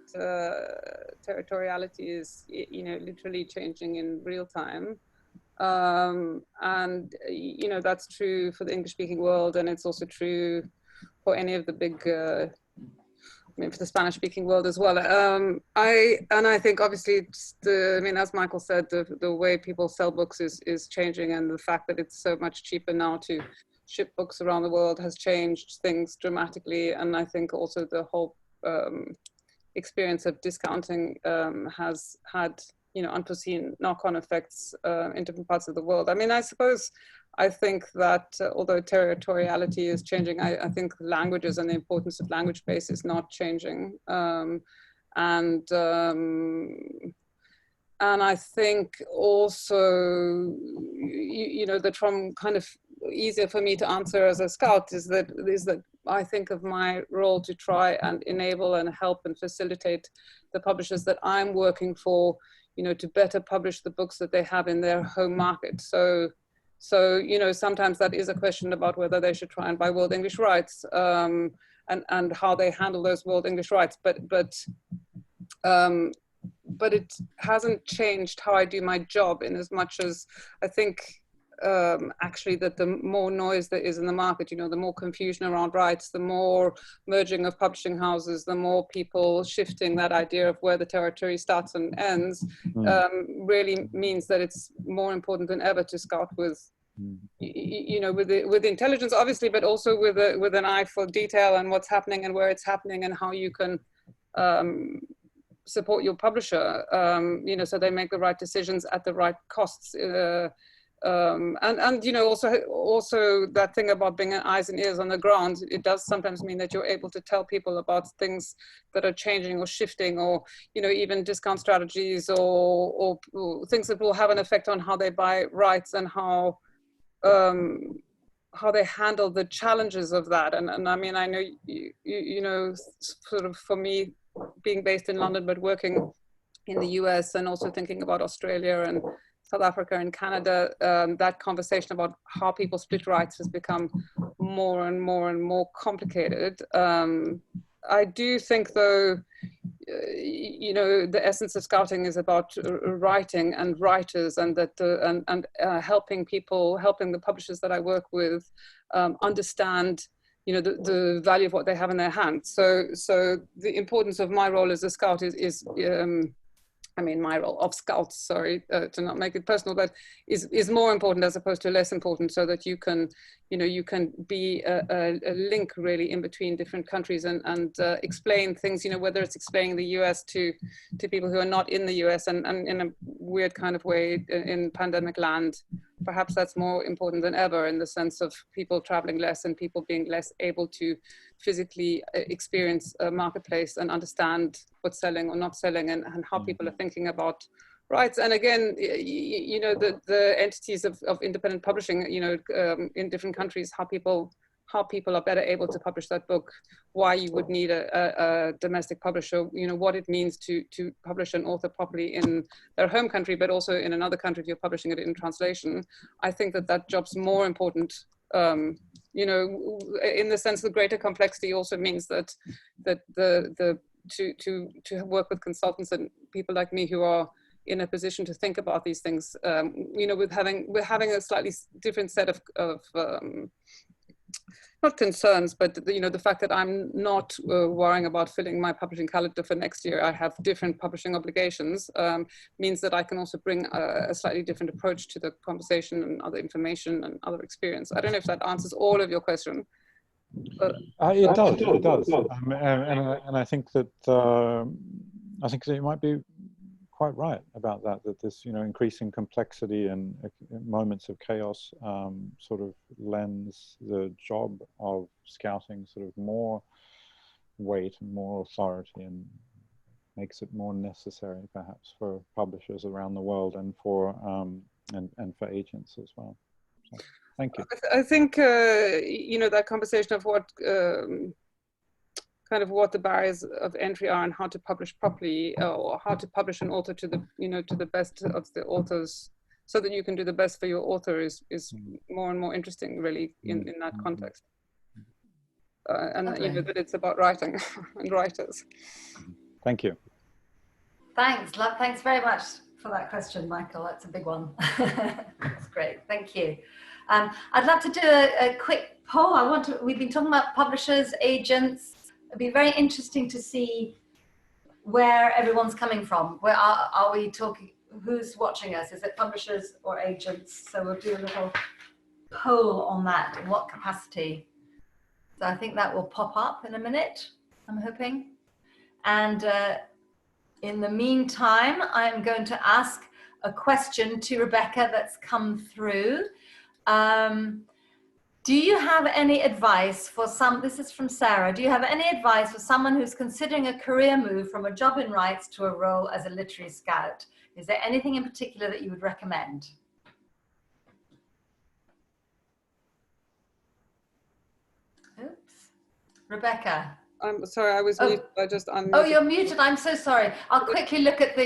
territoriality is, you know, literally changing in real time. And, you know, that's true for the English-speaking world, and it's also true for any of the big, I mean, for the Spanish-speaking world as well. I think obviously, it's I mean, as Michael said, the way people sell books is changing, and the fact that it's so much cheaper now to ship books around the world has changed things dramatically. And I think also the whole experience of discounting has had, you know, unforeseen knock-on effects in different parts of the world. I mean, I think that although territoriality is changing, I think languages and the importance of language base is not changing. And I think also, you know, that from kind of easier for me to answer as a scout is that I think of my role to try and enable and help and facilitate the publishers that I'm working for, you know, to better publish the books that they have in their home market. So you know, sometimes that is a question about whether they should try and buy World English rights, and how they handle those World English rights. But it hasn't changed how I do my job, in as much as I think actually that the more noise there is in the market, you know, the more confusion around rights, the more merging of publishing houses, the more people shifting that idea of where the territory starts and ends, really means that it's more important than ever to scout with, you know, with intelligence, obviously, but also with an eye for detail and what's happening and where it's happening and how you can support your publisher, you know, so they make the right decisions at the right costs. And you know, also that thing about being eyes and ears on the ground, it does sometimes mean that you're able to tell people about things that are changing or shifting, or, you know, even discount strategies or things that will have an effect on how they buy rights and how they handle the challenges of that. And I mean, I know, you know, sort of for me, being based in London but working in the US and also thinking about Australia and South Africa and Canada, that conversation about how people split rights has become more and more complicated. I do think, though, you know, the essence of scouting is about writing and writers, and that helping the publishers that I work with understand, you know, the value of what they have in their hands. So the importance of my role as a scout is I mean, my role of scouts, sorry, to not make it personal, but is more important as opposed to less important, so that you can, you know, you can be a link really in between different countries and explain things, you know, whether it's explaining the US to people who are not in the US, and in a weird kind of way in pandemic land. Perhaps that's more important than ever, in the sense of people traveling less and people being less able to physically experience a marketplace and understand what's selling or not selling, and how people are thinking about rights. And again, you know, the entities of independent publishing, you know, in different countries, how people are better able to publish that book, why you would need a domestic publisher, you know, what it means to publish an author properly in their home country, but also in another country if you're publishing it in translation. I think that job's more important you know, in the sense the greater complexity also means that to work with consultants and people like me who are in a position to think about these things, you know, we're having a slightly different set of not concerns, but you know, the fact that I'm not worrying about filling my publishing calendar for next year. I have different publishing obligations, means that I can also bring a slightly different approach to the conversation and other information and other experience. I don't know if that answers all of your question. It does. And I think that you might be quite right about that this, you know, increasing complexity and moments of chaos sort of lends the job of scouting sort of more weight and more authority, and makes it more necessary perhaps for publishers around the world and for agents as well. So, thank you. I think you know, that conversation of what kind of what the barriers of entry are and how to publish properly, or how to publish an author to the, you know, to the best of the authors, so that you can do the best for your author is more and more interesting, really, in that context. And okay. You know, that it's about writing and writers. Thank you. Thanks. Thanks very much for that question, Michael. That's a big one. That's great. Thank you. I'd love to do a quick poll. We've been talking about publishers, agents. It'd be very interesting to see where everyone's coming from. Where are we talking? Who's watching us? Is it publishers or agents? So we'll do a little poll on that. In what capacity? So I think that will pop up in a minute, I'm hoping. And in the meantime, I'm going to ask a question to Rebecca that's come through. Do you have any advice for this is from Sarah, do you have any advice for someone who's considering a career move from a job in rights to a role as a literary scout? Is there anything in particular that you would recommend? Oops. Rebecca. I'm sorry, I was muted. I just unmuted. Oh, you're muted. I'm so sorry. I'll quickly look at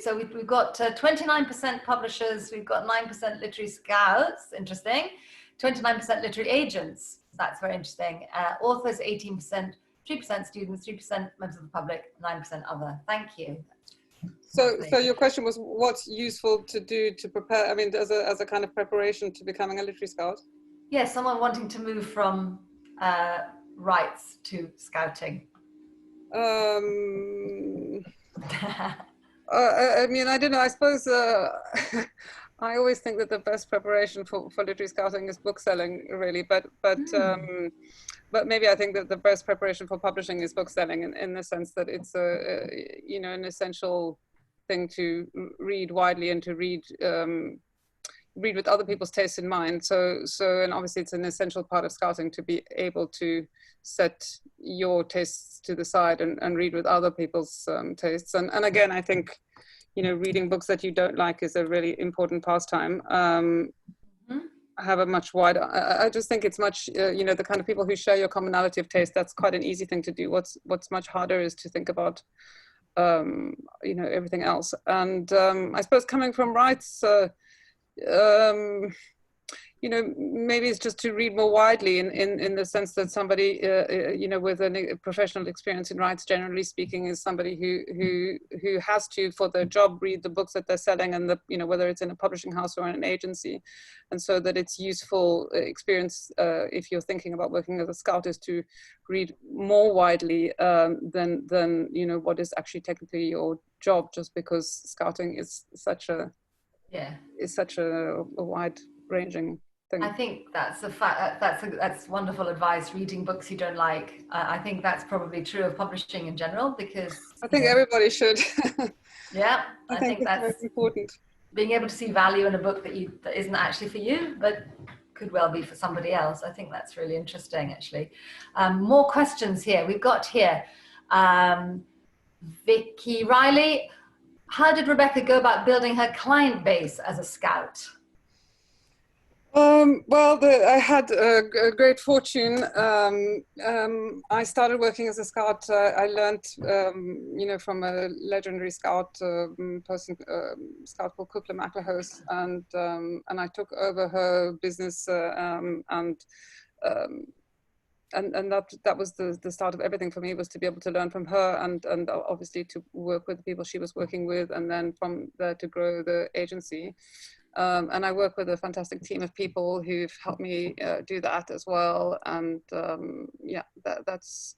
so we've got 29% publishers, we've got 9% literary scouts, interesting. 29% literary agents, that's very interesting. Authors, 18%, 3% students, 3% members of the public, 9% other. Thank you. So your question was what's useful to do to prepare, I mean, as a kind of preparation to becoming a literary scout? Yes, someone wanting to move from rights to scouting. I mean, I don't know, I suppose I always think that the best preparation for literary scouting is book selling, really, but maybe I think that the best preparation for publishing is book selling, in the sense that it's you know, an essential thing to read widely and to read with other people's tastes in mind. So and obviously it's an essential part of scouting to be able to set your tastes to the side and read with other people's tastes. And again, I think, you know, reading books that you don't like is a really important pastime. Have a much wider, I just think it's much, you know, the kind of people who share your commonality of taste, that's quite an easy thing to do. What's much harder is to think about, you know, everything else. And I suppose coming from rights, you know, maybe it's just to read more widely in the sense that somebody, you know, with a professional experience in rights, generally speaking, is somebody who has to, for their job, read the books that they're selling, and you know, whether it's in a publishing house or in an agency. And so that it's useful experience if you're thinking about working as a scout, is to read more widely than you know, what is actually technically your job, just because scouting is such a wide-ranging thing. I think that's a fact. That's wonderful advice. Reading books you don't like. I think that's probably true of publishing in general, because I think everybody should. Yeah, I think that's very important. Being able to see value in a book that isn't actually for you, but could well be for somebody else. I think that's really interesting, actually. More questions here. We've got here Vicky Riley. How did Rebecca go about building her client base as a scout? Well, I had a great fortune. I started working as a scout. I learned, from a legendary scout person, scout called Kukla Maclehose, and I took over her business, and that was the start of everything for me, was to be able to learn from her, and obviously to work with the people she was working with, and then from there to grow the agency. And I work with a fantastic team of people who've helped me do that as well. And yeah, that's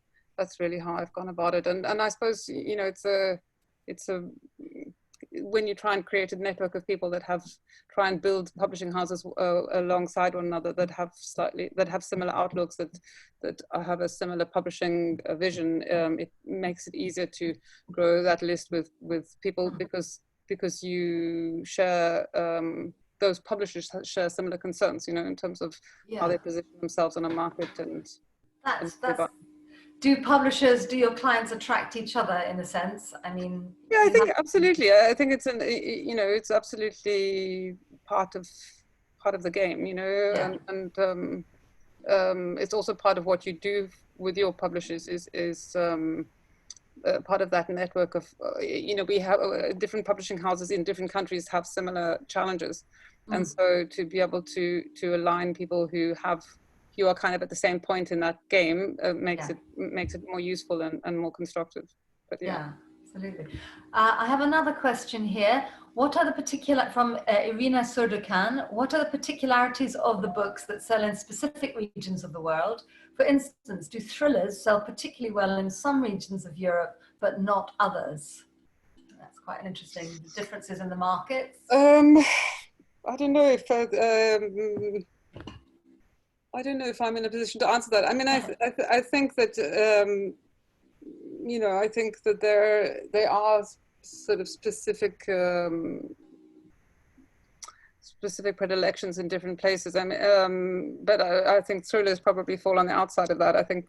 really how I've gone about it. And I suppose, it's a when you try and create a network of people that try and build publishing houses alongside one another, that have similar outlooks, that have a similar publishing vision, it makes it easier to grow that list with people, because you share, those publishers share similar concerns, in terms of how they position themselves on a market. And do your clients attract each other in a sense? I mean, yeah, I think absolutely. I think it's it's absolutely part of the game, and it's also part of what you do with your publishers is part of that network of, we have different publishing houses in different countries have similar challenges. And so to be able to align people who are kind of at the same point in that game makes it more useful and more constructive. But yeah, absolutely. I have another question here. What are the from Irina Surdukan, what are the particularities of the books that sell in specific regions of the world? For instance, do thrillers sell particularly well in some regions of Europe, but not others? That's quite an interesting differences in the markets. I don't know if I'm in a position to answer that. I mean, I think that, I think that there are sort of specific predilections in different places. I mean, but I think thrillers probably fall on the outside of that. I think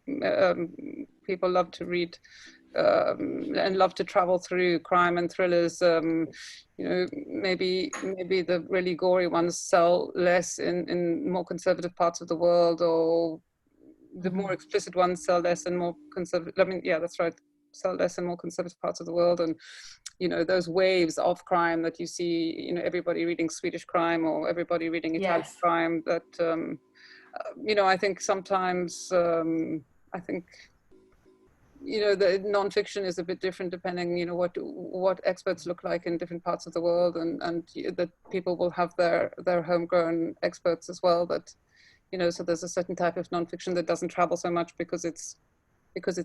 people love to read and love to travel through crime and thrillers. Maybe the really gory ones sell less in more conservative parts of the world, or the more explicit ones sell less in more conservative. I mean, yeah, that's right. Sell less in more conservative parts of the world. And those waves of crime that you see, everybody reading Swedish crime or everybody reading Italian crime, that I think sometimes I think the nonfiction is a bit different depending what experts look like in different parts of the world, and that people will have their homegrown experts as well, that so there's a certain type of nonfiction that doesn't travel so much because it's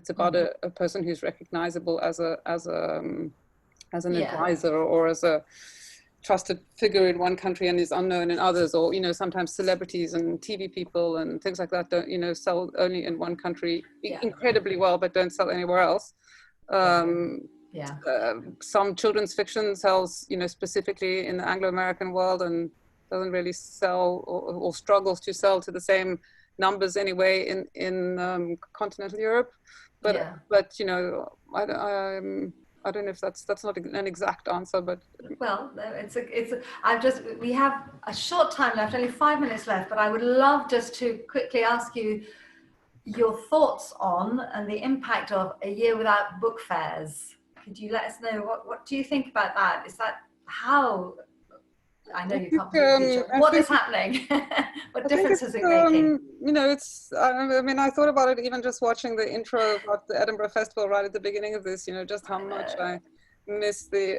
about a person who's recognizable as an advisor, or as a trusted figure in one country and is unknown in others, or sometimes celebrities and TV people and things like that don't sell only in one country incredibly well, but don't sell anywhere else. Some children's fiction sells specifically in the Anglo-American world and doesn't really sell or struggles to sell to the same numbers anyway in continental Europe, but I don't know if that's not an exact answer, but well, we have a short time left, only 5 minutes left, but I would love just to quickly ask you your thoughts on and the impact of a year without book fairs. Could you let us know what do you think about that? Is that how? I know you can't predict the future. What is happening? What difference is it making? I mean, I thought about it even just watching the intro about the Edinburgh Festival right at the beginning of this, just how much I miss the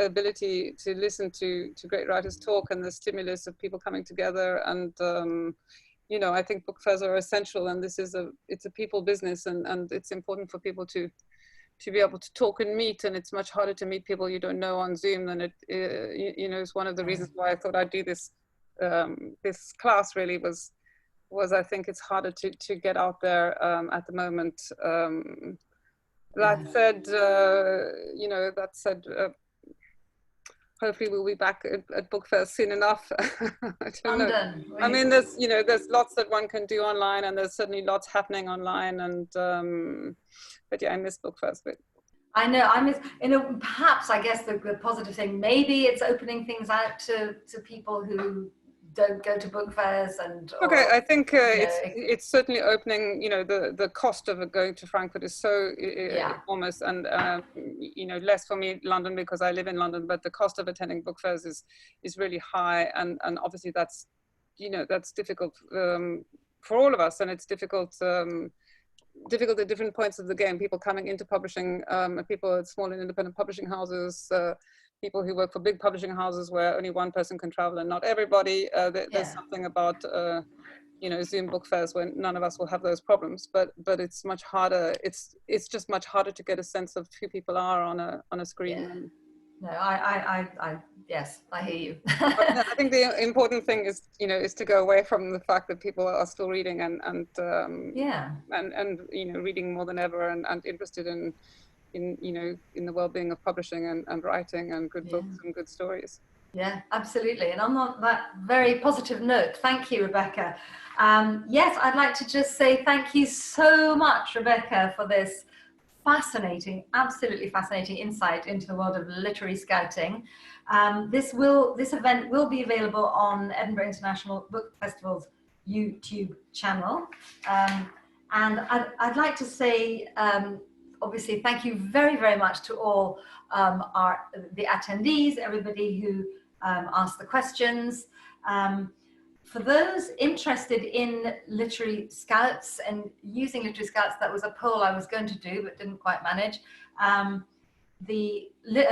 ability to listen to great writers talk, and the stimulus of people coming together. And, I think book fairs are essential, and it's a people business, and it's important for people to be able to talk and meet, and it's much harder to meet people you don't know on Zoom than it is one of the reasons why I thought I'd do this this class. Really was I think it's harder to get out there at the moment. That said, hopefully we'll be back at book fairs soon enough. I don't know. I mean, there's lots that one can do online, and there's certainly lots happening online, and but yeah, I miss book fairs a bit. I miss, perhaps I guess the positive thing, maybe it's opening things out to people who don't go to book fairs and. Okay, I think know, it's certainly opening. You know, the cost of going to Frankfurt is so enormous, and you know, less for me London because I live in London. But the cost of attending book fairs is really high, and obviously that's, you know, that's difficult for all of us, and it's difficult. Difficult at different points of the game. People coming into publishing, people at small and independent publishing houses, people who work for big publishing houses where only one person can travel and not everybody. There's something about you know, Zoom book fairs when none of us will have those problems. But it's much harder. It's just much harder to get a sense of who people are on a screen. Yeah. No, I yes, I hear you. I think the important thing is, you know, is to go away from the fact that people are still reading and you know, reading more than ever and interested in you know, in the well-being of publishing and writing and good books and good stories. Yeah, absolutely. And on that very positive note, thank you, Rebecca. Yes, I'd like to just say thank you so much, Rebecca, for this fascinating, absolutely fascinating insight into the world of literary scouting. This event will be available on Edinburgh International Book Festival's YouTube channel. And I'd like to say, obviously, thank you very, very much to all the attendees, everybody who asked the questions. For those interested in literary scouts and using literary scouts, that was a poll I was going to do but didn't quite manage. A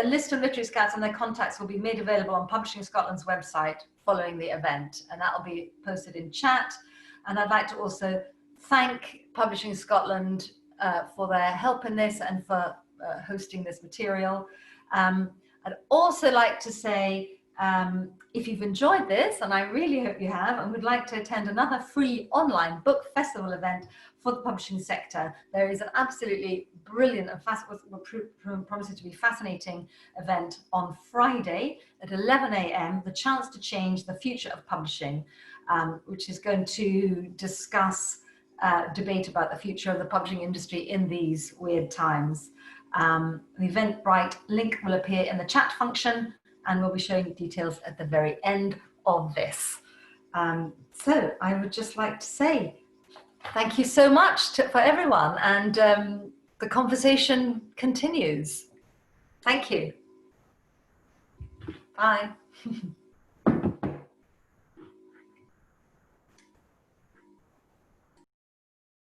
list of literary scouts and their contacts will be made available on Publishing Scotland's website following the event, and that will be posted in chat. And I'd like to also thank Publishing Scotland for their help in this and for hosting this material. I'd also like to say, if you've enjoyed this, and I really hope you have, and would like to attend another free online book festival event for the publishing sector, there is an absolutely brilliant and promises to be fascinating event on Friday at 11 AM, The Chance to Change the Future of Publishing, which is going to discuss debate about the future of the publishing industry in these weird times. The Eventbrite link will appear in the chat function, and we'll be showing details at the very end of this. So I would just like to say thank you so much for everyone, and the conversation continues. Thank you. Bye.